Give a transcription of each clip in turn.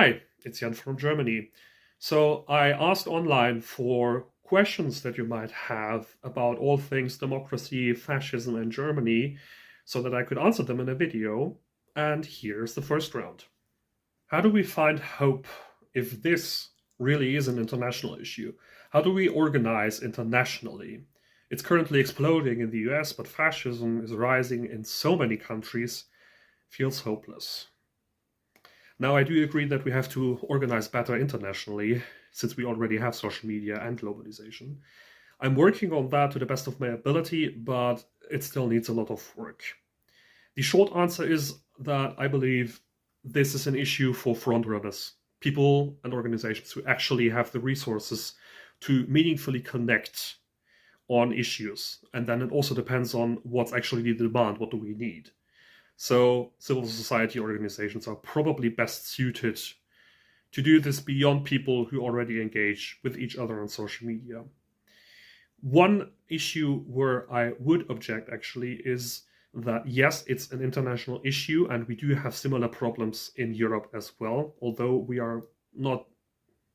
Hi, it's Jan from Germany. So I asked online for questions that you might have about all things democracy, fascism, and Germany so that I could answer them in a video. And here's the first round. How do we find hope if this really is an international issue? How do we organize internationally? It's currently exploding in the US, but fascism is rising in so many countries, feels hopeless. Now, I do agree that we have to organize better internationally, since we already have social media and globalization. I'm working on that to the best of my ability, but it still needs a lot of work. The short answer is that I believe this is an issue for frontrunners, people and organizations who actually have the resources to meaningfully connect on issues. And then it also depends on what's actually the demand, what do we need. So civil society organizations are probably best suited to do this beyond people who already engage with each other on social media. One issue where I would object actually is that yes, it's an international issue and we do have similar problems in Europe as well, although we are not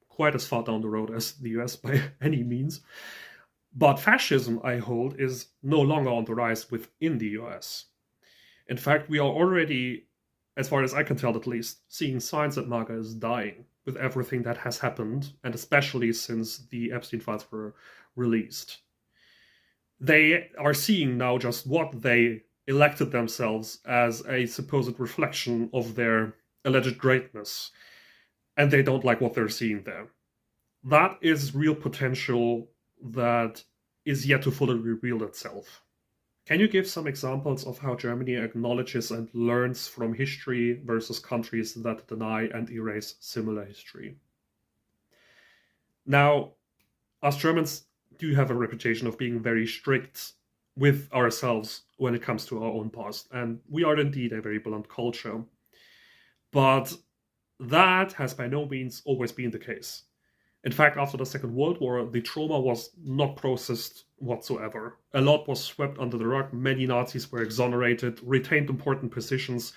quite as far down the road as the US by any means. But fascism, I hold, is no longer on the rise within the US. In fact, we are already, as far as I can tell at least, seeing signs that MAGA is dying with everything that has happened, and especially since the Epstein files were released. They are seeing now just what they elected themselves as a supposed reflection of their alleged greatness, and they don't like what they're seeing there. That is real potential that is yet to fully reveal itself. Can you give some examples of how Germany acknowledges and learns from history versus countries that deny and erase similar history? Now, us Germans do have a reputation of being very strict with ourselves when it comes to our own past, and we are indeed a very blunt culture. But that has by no means always been the case. In fact, after the Second World War, the trauma was not processed whatsoever. A lot was swept under the rug. Many Nazis were exonerated, retained important positions,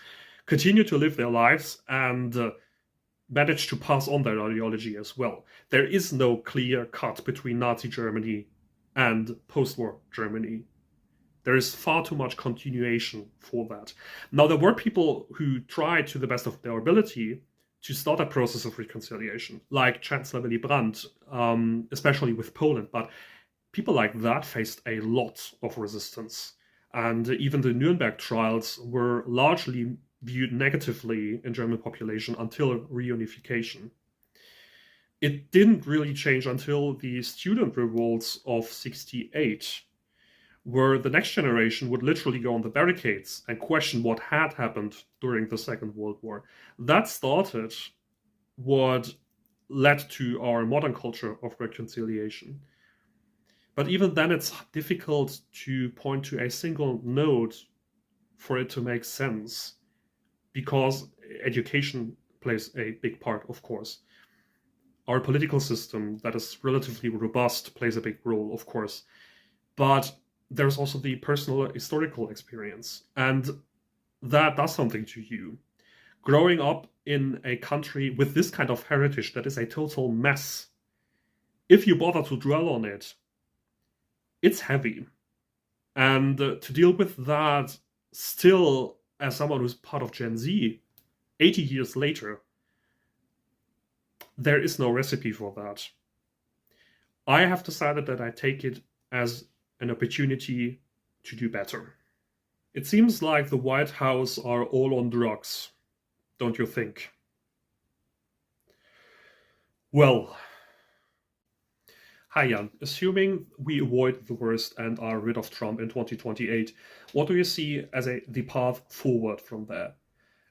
continued to live their lives, and managed to pass on their ideology as well. There is no clear cut between Nazi Germany and post-war Germany. There is far too much continuation for that. Now, there were people who tried to the best of their ability to start a process of reconciliation, like Chancellor Willy Brandt, especially with Poland. But people like that faced a lot of resistance. And even the Nuremberg trials were largely viewed negatively in German population until reunification. It didn't really change until the student revolts of '68, where the next generation would literally go on the barricades and question what had happened during the Second World War. That started what led to our modern culture of reconciliation. But even then, it's difficult to point to a single node for it to make sense, because education plays a big part, of course. Our political system that is relatively robust plays a big role, of course. But there's also the personal historical experience, and that does something to you. Growing up in a country with this kind of heritage that is a total mess, if you bother to dwell on it, it's heavy. And to deal with that still as someone who's part of Gen Z, 80 years later, there is no recipe for that. I have decided that I take it as an opportunity to do better. It seems like the White House are all on drugs, don't you think? Well, hi Jan, assuming we avoid the worst and are rid of Trump in 2028, what do you see as the path forward from there?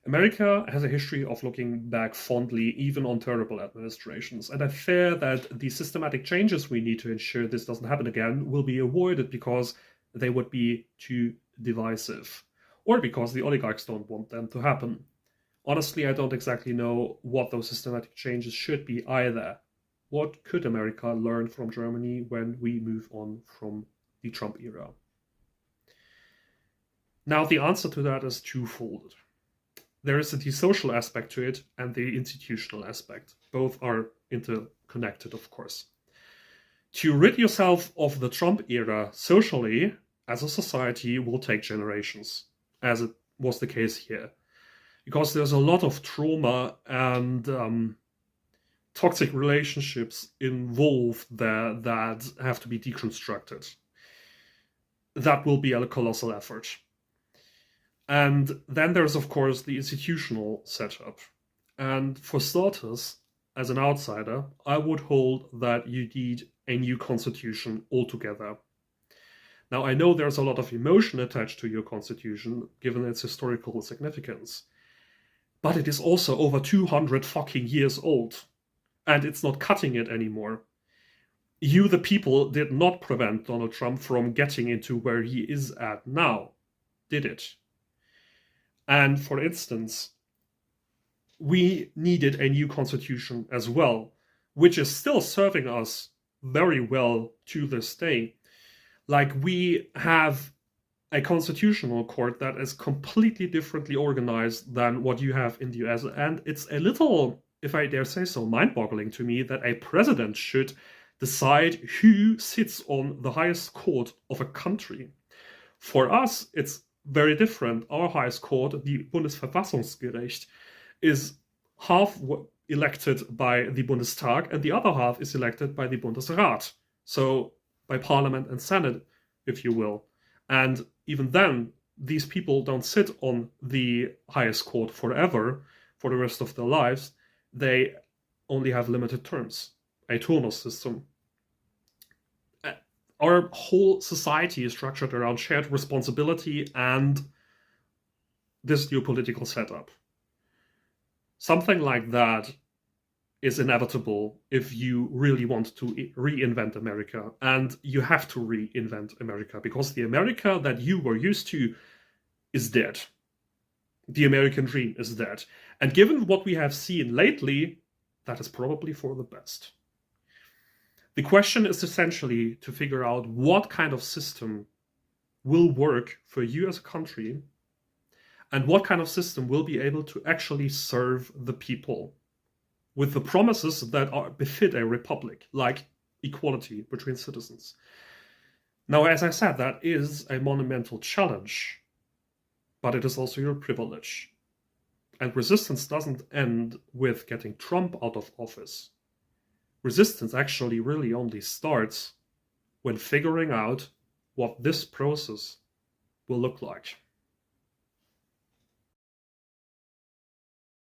America has a history of looking back fondly even on terrible administrations, and I fear that the systematic changes we need to ensure this doesn't happen again will be avoided because they would be too divisive, or because the oligarchs don't want them to happen. Honestly, I don't exactly know what those systematic changes should be either. What could America learn from Germany when we move on from the Trump era? Now, the answer to that is twofold. there is the social aspect to it and the institutional aspect. Both are interconnected, of course. To rid yourself of the Trump era socially, as a society, will take generations, as it was the case here. Because there's a lot of trauma and toxic relationships involved there that have to be deconstructed. That will be a colossal effort. And then there's, of course, the institutional setup. And for starters, as an outsider, I would hold that you need a new constitution altogether. Now, I know there's a lot of emotion attached to your constitution, given its historical significance. But it is also over 200 fucking years old. And it's not cutting it anymore. You, the people, did not prevent Donald Trump from getting into where he is at now, did it? And for instance, we needed a new constitution as well, which is still serving us very well to this day. Like, we have a constitutional court that is completely differently organized than what you have in the US. And it's a little, if I dare say so, mind-boggling to me that a president should decide who sits on the highest court of a country. For us, it's very different. Our highest court, the Bundesverfassungsgericht, is half elected by the Bundestag and the other half is elected by the Bundesrat. So by Parliament and Senate, if you will. And even then, these people don't sit on the highest court forever, for the rest of their lives. They only have limited terms, a turnus system. Our whole society is structured around shared responsibility and this new political setup. Something like that is inevitable if you really want to reinvent America. And you have to reinvent America because the America that you were used to is dead. The American dream is dead. And given what we have seen lately, that is probably for the best. The question is essentially to figure out what kind of system will work for you as a country and what kind of system will be able to actually serve the people with the promises that befit a republic, like equality between citizens. Now, as I said, that is a monumental challenge, but it is also your privilege. And resistance doesn't end with getting Trump out of office. Resistance actually really only starts when figuring out what this process will look like.